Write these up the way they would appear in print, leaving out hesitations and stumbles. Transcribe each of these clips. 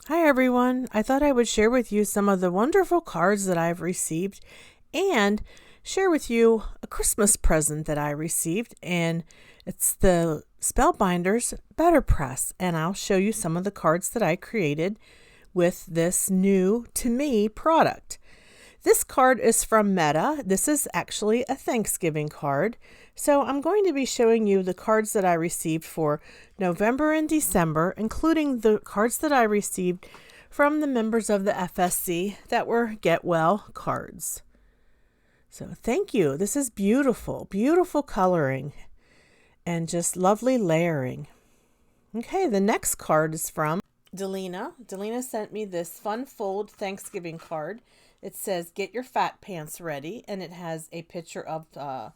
Hi everyone. I thought I would share with you some of the wonderful cards that I've received and share with you a Christmas present that I received, and it's the Spellbinders Betterpress, and I'll show you some of the cards that I created with this new to me product. This card is from Meta. This is actually a Thanksgiving card. So I'm going to be showing you the cards that I received for November and December, including the cards that I received from the members of the FSC that were Get Well cards. So thank you. This is beautiful, beautiful coloring and just lovely layering. Okay, the next card is from Delina. Delina sent me this fun fold Thanksgiving card. It says, "Get your fat pants ready," and it has a picture of a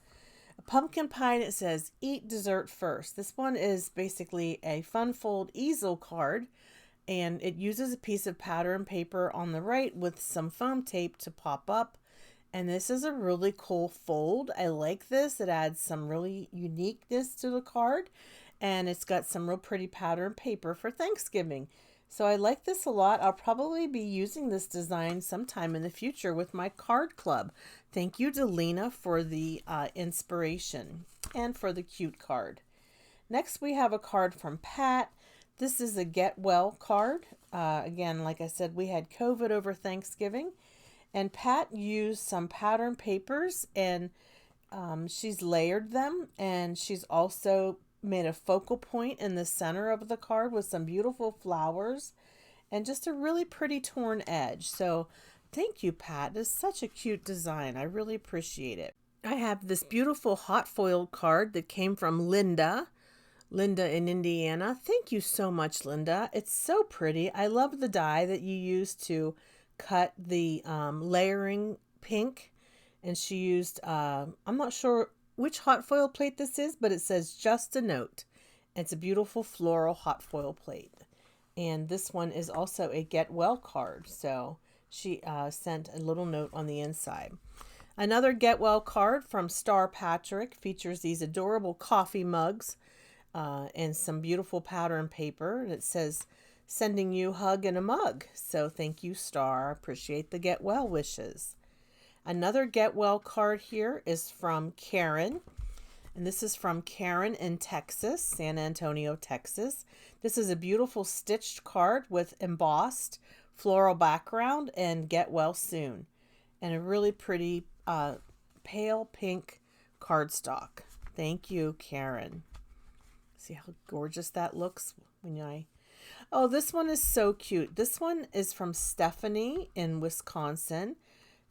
pumpkin pie, and it says, "Eat dessert first." This one is basically a fun fold easel card, and it uses a piece of pattern paper on the right with some foam tape to pop up. And this is a really cool fold. I like this. It adds some really uniqueness to the card, and it's got some real pretty pattern paper for Thanksgiving. So I like this a lot. I'll probably be using this design sometime in the future with my card club. Thank you, Delina, for the inspiration and for the cute card. Next, we have a card from Pat. This is a Get Well card. Again, like I said, we had COVID over Thanksgiving, and Pat used some pattern papers, and she's layered them, and she's also made a focal point in the center of the card with some beautiful flowers and just a really pretty torn edge. So thank you, Pat. It's such a cute design. I really appreciate it. I have this beautiful hot foiled card that came from Linda in Indiana. Thank you so much, Linda. It's so pretty. I love the die that you used to cut the layering pink, and she used I'm not sure which hot foil plate this is, but it says "Just a Note." It's a beautiful floral hot foil plate. And this one is also a Get Well card. So she sent a little note on the inside. Another Get Well card from Star Patrick features these adorable coffee mugs and some beautiful pattern paper. It says, "Sending you a hug in a mug." So thank you, Star. Appreciate the Get Well wishes. Another Get Well card here is from Karen, and this is from Karen in Texas, San Antonio, Texas. This is a beautiful stitched card with embossed floral background and "Get Well Soon," and a really pretty pale pink cardstock. Thank you, Karen. See how gorgeous that looks when I... Oh, this one is so cute. This one is from Stephanie in Wisconsin,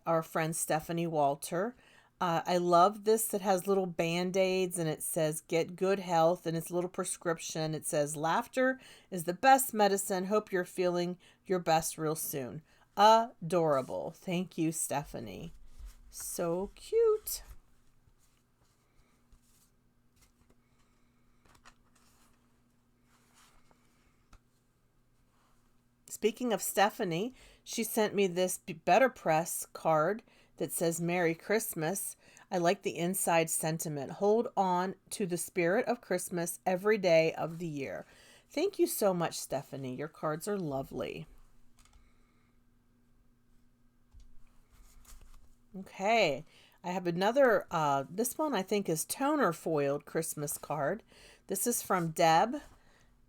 our friend Stephanie Walter. I love this. It has little band-aids, and it says "Get good health," and it's a little prescription. It says, "Laughter is the best medicine. Hope you're feeling your best real soon." Adorable. Thank you, Stephanie. So cute. Speaking of Stephanie, she sent me this Betterpress card that says "Merry Christmas." I like the inside sentiment. "Hold on to the spirit of Christmas every day of the year." Thank you so much, Stephanie. Your cards are lovely. Okay, I have another, this one I think is toner foiled Christmas card. This is from Deb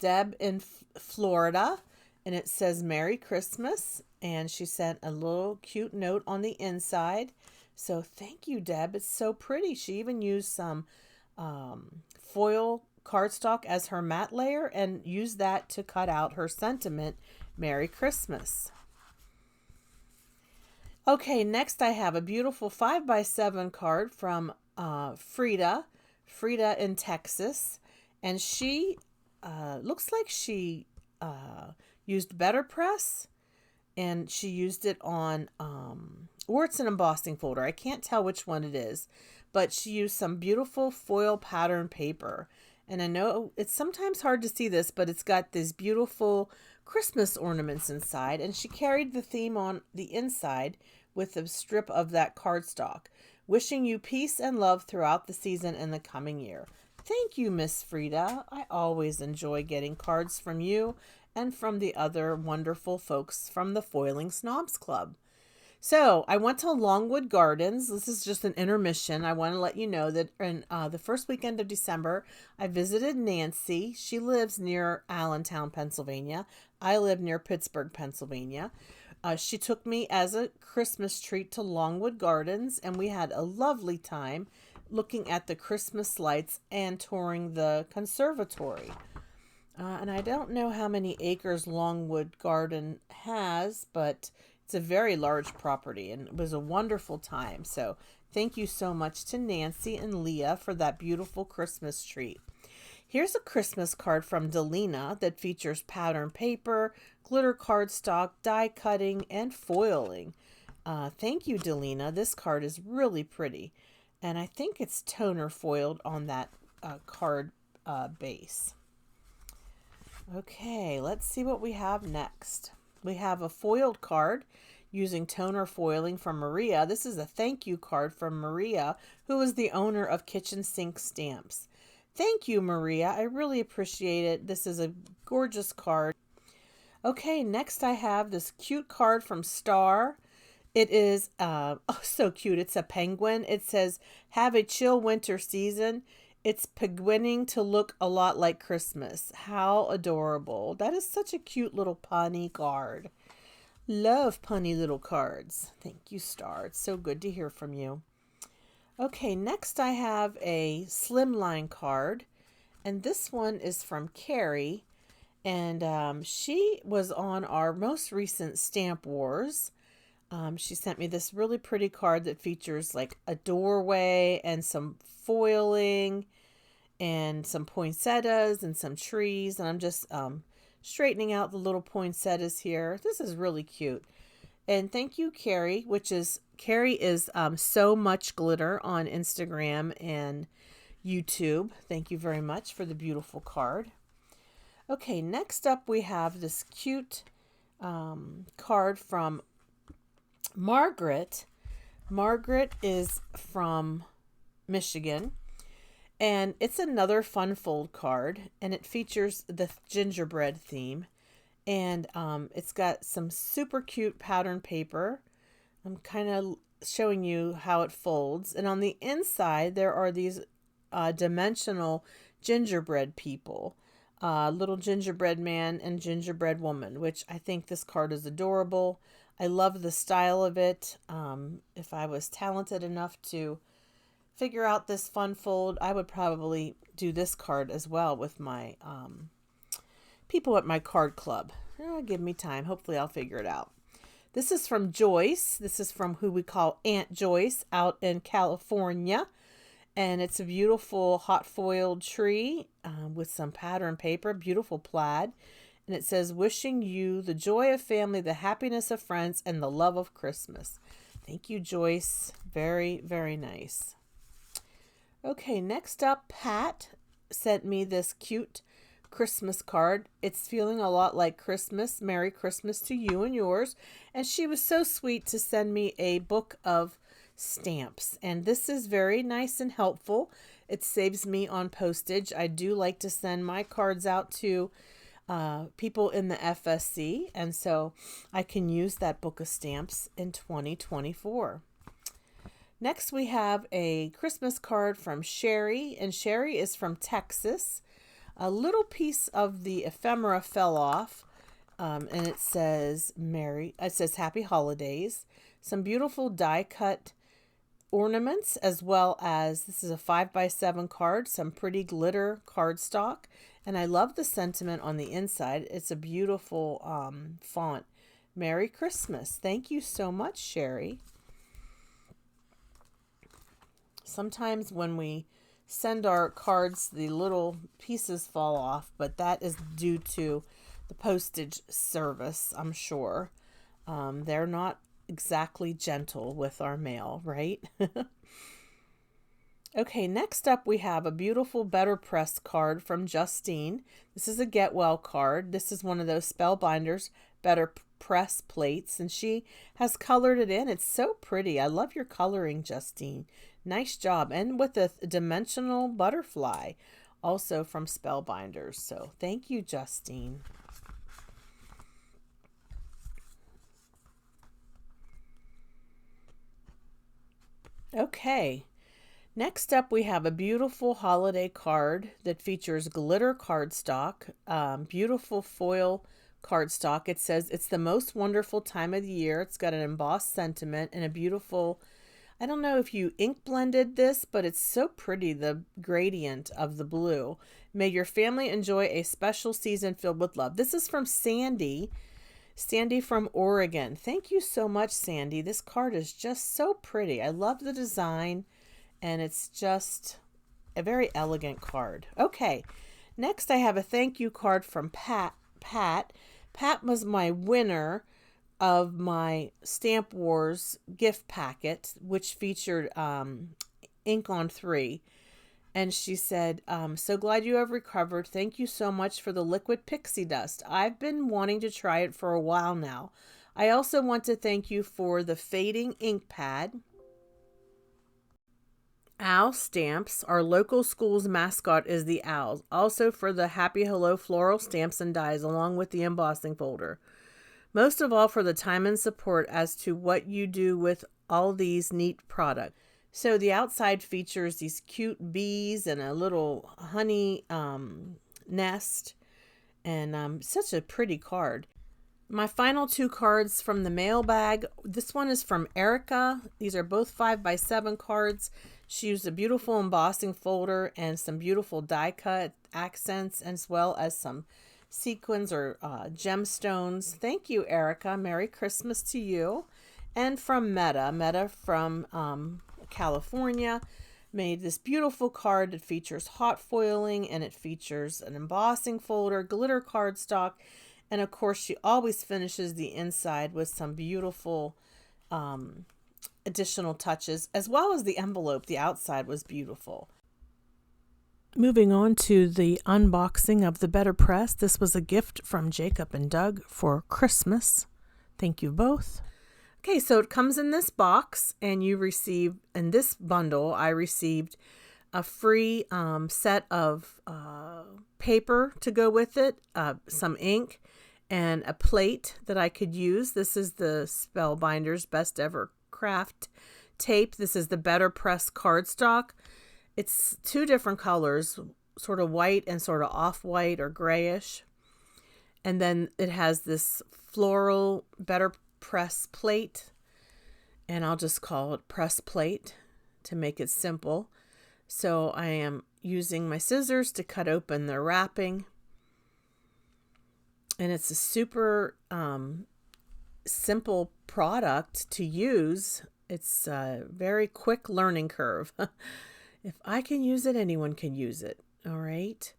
in Florida, and it says "Merry Christmas," and she sent a little cute note on the inside. So thank you, Deb. It's so pretty. She even used some foil cardstock as her mat layer and used that to cut out her sentiment, "Merry Christmas." Okay, next I have a beautiful 5x7 card from Frida in Texas, and she looks like she used Betterpress, and she used it on, or it's an embossing folder. I can't tell which one it is, but she used some beautiful foil pattern paper. And I know it's sometimes hard to see this, but it's got these beautiful Christmas ornaments inside, and she carried the theme on the inside with a strip of that cardstock. "Wishing you peace and love throughout the season and the coming year." Thank you, Miss Frida. I always enjoy getting cards from you and from the other wonderful folks from the Foiling Snobs Club. So I went to Longwood Gardens. This is just an intermission. I want to let you know that in the first weekend of December, I visited Nancy. She lives near Allentown, Pennsylvania. I live near Pittsburgh, Pennsylvania. She took me as a Christmas treat to Longwood Gardens, and we had a lovely time looking at the Christmas lights and touring the conservatory. And I don't know how many acres Longwood Garden has, but it's a very large property, and it was a wonderful time. So thank you so much to Nancy and Leah for that beautiful Christmas treat. Here's a Christmas card from Delina that features pattern paper, glitter cardstock, die cutting, and foiling. Thank you, Delina. This card is really pretty. And I think it's toner foiled on that card base. Okay, let's see what we have next. We have a foiled card using toner foiling from Maria. This is a thank you card from Maria, who is the owner of Kitchen Sink Stamps. Thank you, Maria. I really appreciate it. This is a gorgeous card. Okay, next I have this cute card from Star. It is oh, so cute. It's a penguin. It says, have a chill winter season. It's beginning to look a lot like Christmas. How adorable. That is such a cute little punny card. Love punny little cards. Thank you, Star. It's so good to hear from you. Okay, next I have a slimline card, and this one is from Carrie, and she was on our most recent Stamp Wars. She sent me this really pretty card that features like a doorway and some foiling and some poinsettias and some trees, and I'm just straightening out the little poinsettias here. This is really cute. And thank you, Carrie, Carrie is So Much Glitter on Instagram and YouTube. Thank you very much for the beautiful card. Okay, next up we have this cute card from Margaret. Margaret is from Michigan, and it's another fun fold card, and it features the gingerbread theme. And it's got some super cute pattern paper. I'm kind of showing you how it folds. And on the inside, there are these dimensional gingerbread people. Little gingerbread man and gingerbread woman, which I think this card is adorable. I love the style of it. If I was talented enough to figure out this fun fold, I would probably do this card as well with my people at my card club. Give me time. Hopefully I'll figure it out. This is from Joyce. This is from who we call Aunt Joyce out in California. And it's a beautiful hot foiled tree with some pattern paper, beautiful plaid. And it says, wishing you the joy of family, the happiness of friends, and the love of Christmas. Thank you, Joyce. Very, very nice. Okay, next up, Pat sent me this cute Christmas card. It's feeling a lot like Christmas. Merry Christmas to you and yours. And she was so sweet to send me a book of stamps, and this is very nice and helpful. It saves me on postage. I do like to send my cards out to people in the FSC, and so I can use that book of stamps in 2024. Next we have a Christmas card from Sherry, and Sherry is from Texas. A little piece of the ephemera fell off, and it says Happy Holidays. Some beautiful die cut ornaments, as well as this is a 5x7 card, some pretty glitter cardstock, and I love the sentiment on the inside. It's a beautiful font. Merry Christmas. Thank you so much, Sherry. Sometimes when we send our cards, the little pieces fall off, but that is due to the postage service, I'm sure. They're not exactly gentle with our mail, right? Okay, next up we have a beautiful Betterpress card from Justine. This is a Get Well card. This is one of those Spellbinders Betterpress plates, and she has colored it in. It's so pretty. I love your coloring, Justine. Nice job. And with a dimensional butterfly, also from Spellbinders. So thank you, Justine. Okay. Next up, we have a beautiful holiday card that features glitter cardstock, beautiful foil cardstock. It says it's the most wonderful time of the year. It's got an embossed sentiment and a beautiful, I don't know if you ink blended this, but it's so pretty, the gradient of the blue. May your family enjoy a special season filled with love. This is from Sandy. Sandy from Oregon. Thank you so much, Sandy. This card is just so pretty. I love the design, and it's just a very elegant card. Okay, next I have a thank you card from Pat. Pat was my winner of my Stamp Wars gift packet, which featured Ink on 3. And she said, so glad you have recovered. Thank you so much for the liquid pixie dust. I've been wanting to try it for a while now. I also want to thank you for the fading ink pad. Owl stamps. Our local school's mascot is the owl. Also for the Happy Hello floral stamps and dies along with the embossing folder. Most of all for the time and support as to what you do with all these neat products. So the outside features these cute bees and a little honey nest, and such a pretty card. My final 2 cards from the mailbag. This one is from Erica. These are both 5x7 cards. She used a beautiful embossing folder and some beautiful die cut accents, as well as some sequins or gemstones. Thank you, Erica. Merry Christmas to you. And from Meta from California, made this beautiful card that features hot foiling, and it features an embossing folder, glitter cardstock, and of course she always finishes the inside with some beautiful additional touches, as well as the envelope. The outside was beautiful. Moving on to the unboxing of the Betterpress. This was a gift from Jacob and Doug for Christmas. Thank you both. Okay, so it comes in this box, and you receive, in this bundle, I received a free set of paper to go with it, some ink, and a plate that I could use. This is the Spellbinders Best Ever Craft tape. This is the Betterpress cardstock. It's 2 different colors, sort of white and sort of off-white or grayish. And then it has this floral Betterpress plate, and I'll just call it press plate to make it simple. So I am using my scissors to cut open the wrapping, and it's a super simple product to use. It's a very quick learning curve. If I can use it, anyone can use it. All right.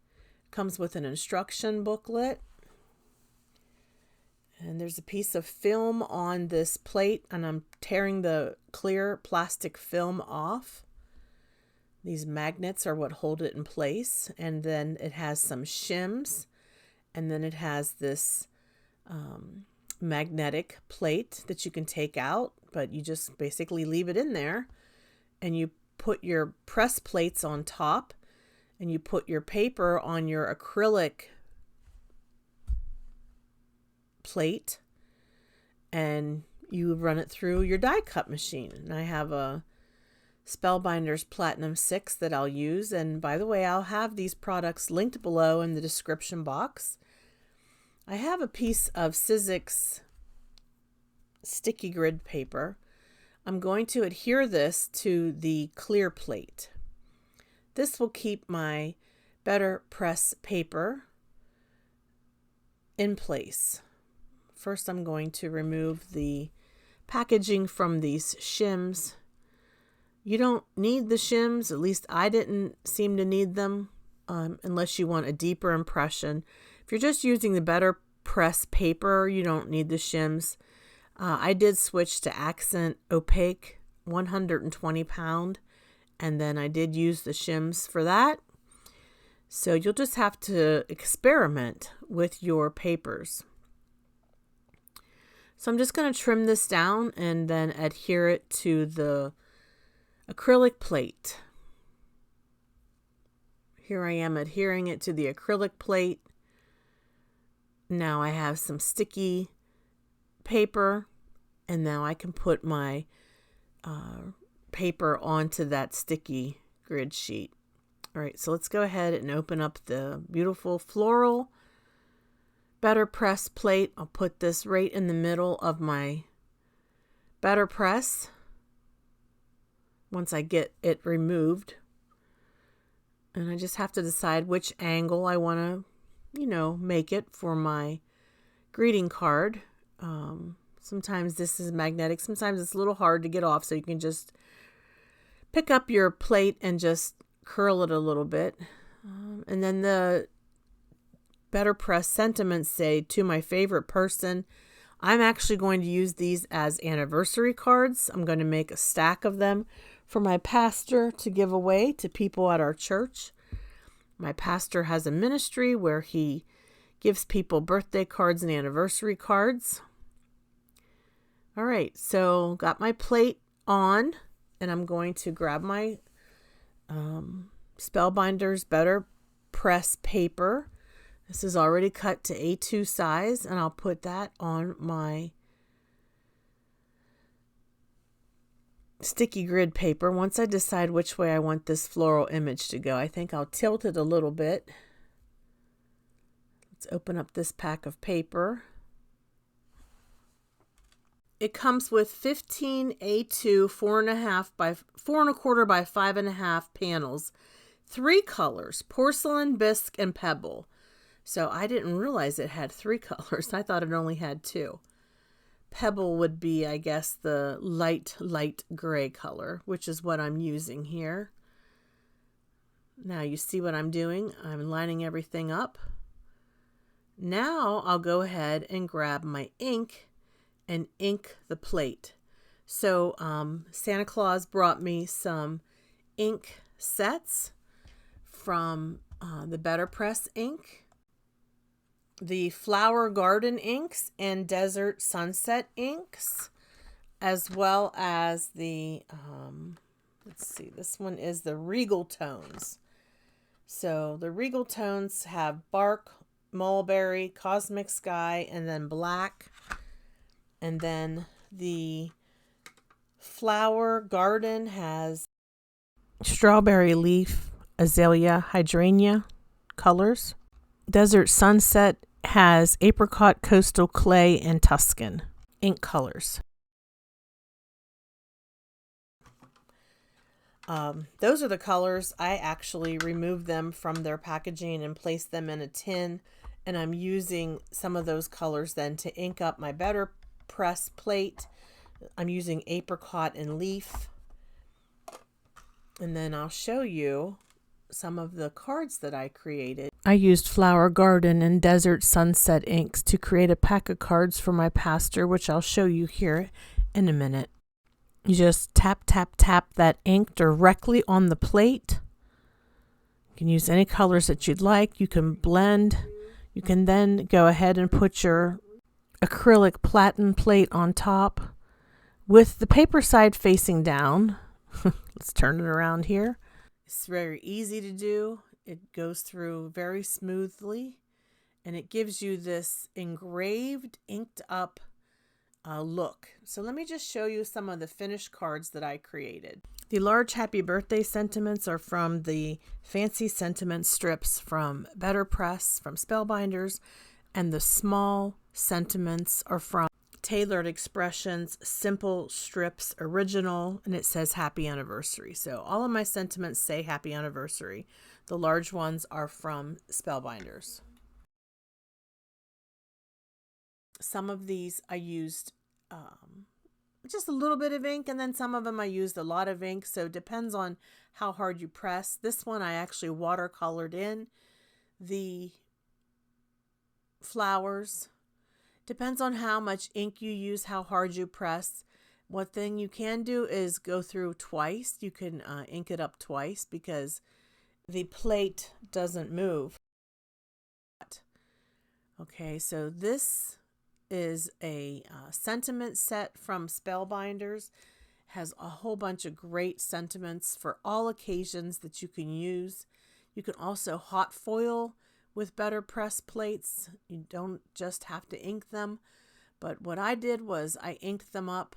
Comes with an instruction booklet. And there's a piece of film on this plate, and I'm tearing the clear plastic film off. These magnets are what hold it in place. And then it has some shims. And then it has this magnetic plate that you can take out, but you just basically leave it in there, and you put your press plates on top, and you put your paper on your acrylic plate, and you run it through your die cut machine. And I have a Spellbinders Platinum 6 that I'll use. And by the way, I'll have these products linked below in the description box. I have a piece of Sizzix sticky grid paper. I'm going to adhere this to the clear plate. This will keep my Betterpress paper in place. First, I'm going to remove the packaging from these shims. You don't need the shims, at least I didn't seem to need them, unless you want a deeper impression. If you're just using the Betterpress paper, you don't need the shims. I did switch to Accent Opaque 120 pound, and then I did use the shims for that. So you'll just have to experiment with your papers. So I'm just going to trim this down and then adhere it to the acrylic plate. Here I am adhering it to the acrylic plate. Now I have some sticky paper, and now I can put my paper onto that sticky grid sheet. All right, so let's go ahead and open up the beautiful floral Betterpress plate. I'll put this right in the middle of my Betterpress once I get it removed. And I just have to decide which angle I want to, make it for my greeting card. Sometimes this is magnetic. Sometimes it's a little hard to get off, so you can just pick up your plate and just curl it a little bit. And then the Betterpress sentiments say, to my favorite person. I'm actually going to use these as anniversary cards. I'm going to make a stack of them for my pastor to give away to people at our church. My pastor has a ministry where he gives people birthday cards and anniversary cards. All right, so got my plate on, and I'm going to grab my Spellbinders Betterpress paper. This is already cut to A2 size, and I'll put that on my sticky grid paper. Once I decide which way I want this floral image to go, I think I'll tilt it a little bit. Let's open up this pack of paper. It comes with 15 A2 4.25 by 4.25 by 5.5 panels, 3 colors: porcelain, bisque, and pebble. So I didn't realize it had 3 colors. I thought it only had 2. Pebble would be, I guess, the light gray color, which is what I'm using here. Now you see what I'm doing. I'm lining everything up. Now I'll go ahead and grab my ink and ink the plate. So Santa Claus brought me some ink sets from the Betterpress ink, the Flower Garden inks and Desert Sunset inks, as well as the, let's see, this one is the Regal Tones. So the Regal Tones have bark, mulberry, cosmic sky, and then black. And then the Flower Garden has strawberry leaf, azalea, hydrangea colors. Desert Sunset has apricot, coastal clay, and Tuscan ink colors. Those are the colors. I actually removed them from their packaging and placed them in a tin, and I'm using some of those colors then to ink up my Betterpress plate. I'm using apricot and leaf, and then I'll show you some of the cards that I created. I used Flower Garden and Desert Sunset inks to create a pack of cards for my pastor, which I'll show you here in a minute. You just tap that ink directly on the plate. You can use any colors that you'd like. You can blend. You can then go ahead and put your acrylic platen plate on top with the paper side facing down. Let's turn it around here. It's very easy to do. It goes through very smoothly, and it gives you this engraved, inked up look. So let me just show you some of the finished cards that I created. The large happy birthday sentiments are from the fancy sentiment strips from Betterpress, from Spellbinders, and the small sentiments are from Tailored Expressions, Simple Strips Original, and it says Happy Anniversary. So all of my sentiments say Happy Anniversary. The large ones are from Spellbinders. Some of these I used just a little bit of ink, and then some of them I used a lot of ink, so it depends on how hard you press. This one I actually watercolored in the flowers. Depends on how much ink you use, how hard you press. One thing you can do is go through twice. You can ink it up twice because the plate doesn't move. Okay, so this is a sentiment set from Spellbinders. Has a whole bunch of great sentiments for all occasions that you can use. You can also hot foil with Betterpress plates. You don't just have to ink them, but what I did was I inked them up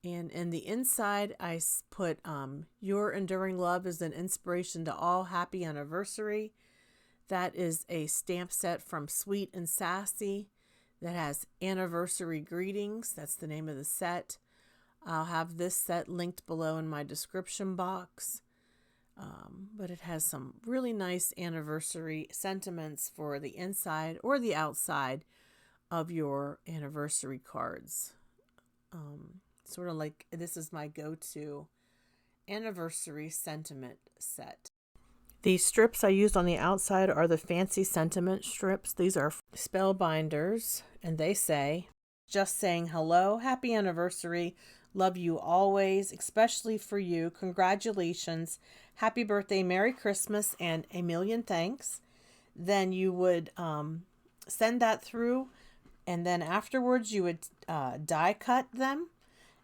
And in the inside, I put Your Enduring Love is an inspiration to all. Happy anniversary. That is a stamp set from Sweet and Sassy that has anniversary greetings. That's the name of the set. I'll have this set linked below in my description box. But it has some really nice anniversary sentiments for the inside or the outside of your anniversary cards. Sort of like this is my go-to anniversary sentiment set. The strips I used on the outside are the fancy sentiment strips. These are Spellbinders, and they say, just saying hello, happy anniversary, love you always, especially for you, congratulations, happy birthday, Merry Christmas, and a million thanks. Then you would send that through, and then afterwards you would die cut them,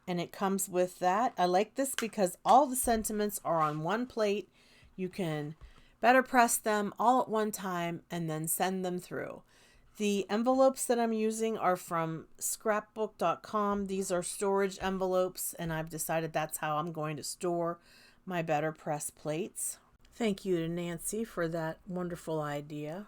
and it comes with that. I like this because all the sentiments are on one plate. You can Betterpress them all at one time and then send them through. The envelopes that I'm using are from scrapbook.com. These are storage envelopes, and I've decided that's how I'm going to store my Betterpress plates. Thank you to Nancy for that wonderful idea.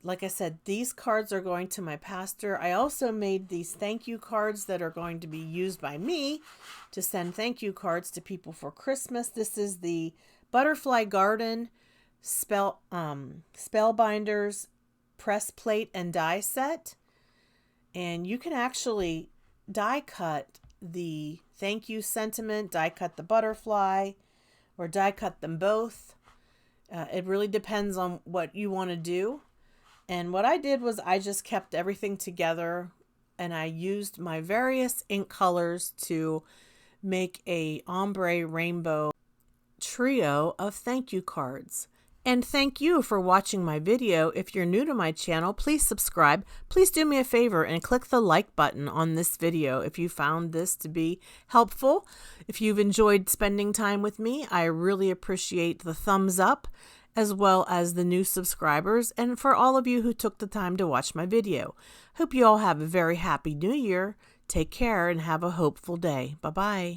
Like I said, these cards are going to my pastor. I also made these thank you cards that are going to be used by me to send thank you cards to people for Christmas. This is the Butterfly Garden Spellbinders press plate and die set. And you can actually die cut the thank you sentiment, die cut the butterfly, or die cut them both. It really depends on what you want to do. And what I did was I just kept everything together, and I used my various ink colors to make a ombre rainbow trio of thank you cards. And thank you for watching my video. If you're new to my channel, please subscribe. Please do me a favor and click the like button on this video if you found this to be helpful. If you've enjoyed spending time with me, I really appreciate the thumbs up, as well as the new subscribers, and for all of you who took the time to watch my video. Hope you all have a very happy new year. Take care and have a hopeful day. Bye-bye.